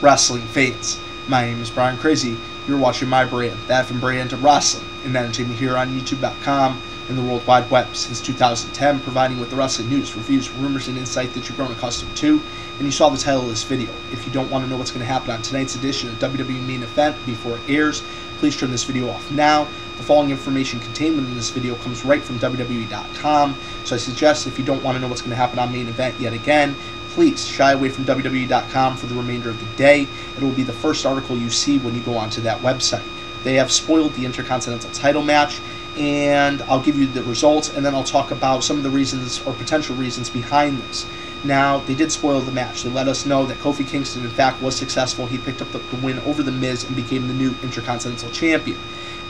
wrestling fans. My name is Brian Crazy. You're watching my brand, the Effin' Brand of Wrestling and Entertainment here on YouTube.com and the World Wide Web since 2010, providing with the wrestling news, reviews, rumors, and insight that you've grown accustomed to. And you saw the title of this video. If you don't want to know what's going to happen on tonight's edition of WWE Main Event before it airs, please turn this video off now. The following information contained within this video comes right from WWE.com, so I suggest if you don't want to know what's going to happen on Main Event yet again, please shy away from WWE.com for the remainder of the day. It will be the first article you see when you go onto that website. They have spoiled the Intercontinental title match, and I'll give you the results, and then I'll talk about some of the reasons or potential reasons behind this. Now, they did spoil the match. They let us know that Kofi Kingston, in fact, was successful. He picked up the win over The Miz and became the new Intercontinental Champion.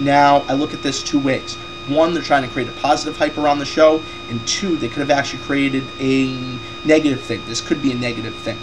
Now, I look at this two ways. One, they're trying to create a positive hype around the show, and two, they could have actually created a negative thing. This could be a negative thing.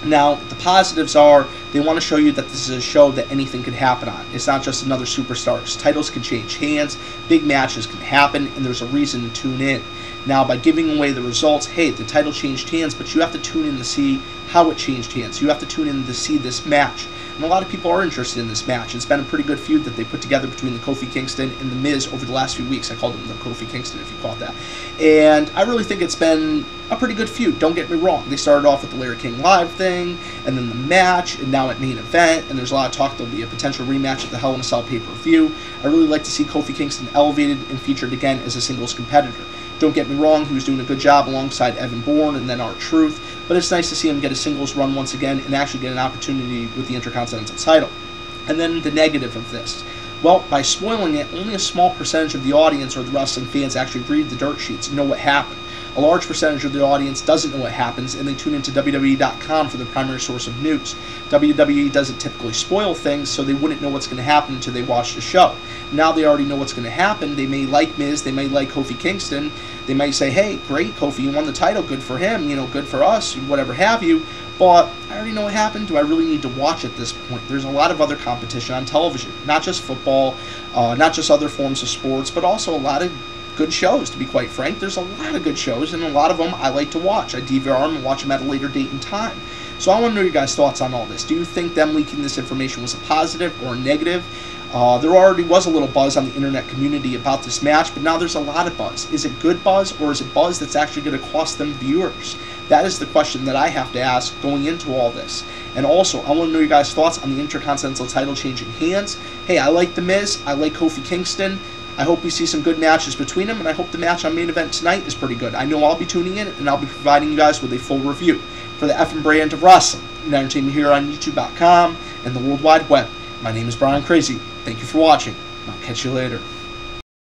Now, the positives are they want to show you that this is a show that anything can happen on. It's not just another superstars. Titles can change hands, big matches can happen, and there's a reason to tune in. Now, by giving away the results, hey, the title changed hands, but you have to tune in to see how it changed hands. You have to tune in to see this match. And a lot of people are interested in this match. It's been a pretty good feud that they put together between the Kofi Kingston and The Miz over the last few weeks. I called him the Kofi Kingston, if you call it that. And I really think it's been a pretty good feud. Don't get me wrong. They started off with the Larry King Live thing, and then the match, and now at Main Event, and there's a lot of talk there'll be a potential rematch at the Hell in a Cell pay-per-view. I really like to see Kofi Kingston elevated and featured again as a singles competitor. Don't get me wrong, he was doing a good job alongside Evan Bourne and then R-Truth, but it's nice to see him get a singles run once again and actually get an opportunity with the Intercontinental title. And then the negative of this. Well, by spoiling it, only a small percentage of the audience or the wrestling fans actually read the dirt sheets and know what happened. A large percentage of the audience doesn't know what happens, and they tune into WWE.com for their primary source of news. WWE doesn't typically spoil things, so they wouldn't know what's going to happen until they watch the show. Now they already know what's going to happen. They may like Miz, they may like Kofi Kingston, they might say, hey, great, Kofi, you won the title, good for him, you know, good for us, whatever have you, but I already know what happened. Do I really need to watch at this point? There's a lot of other competition on television, not just football, not just other forms of sports, but also a lot of good shows, to be quite frank. There's a lot of good shows, and a lot of them I like to watch. I DVR them and watch them at a later date and time. So I want to know your guys' thoughts on all this. Do you think them leaking this information was a positive or a negative? There already was a little buzz on the internet community about this match, but now there's a lot of buzz. Is it good buzz, or is it buzz that's actually going to cost them viewers? That is the question that I have to ask going into all this. And also, I want to know your guys' thoughts on the Intercontinental title changing hands. Hey, I like The Miz. I like Kofi Kingston. I hope we see some good matches between them, and I hope the match on Main Event tonight is pretty good. I know I'll be tuning in, and I'll be providing you guys with a full review for the Effin' Brand of Wrestling and Entertainment here on YouTube.com and the World Wide Web. My name is Brian Crazy. Thank you for watching, and I'll catch you later.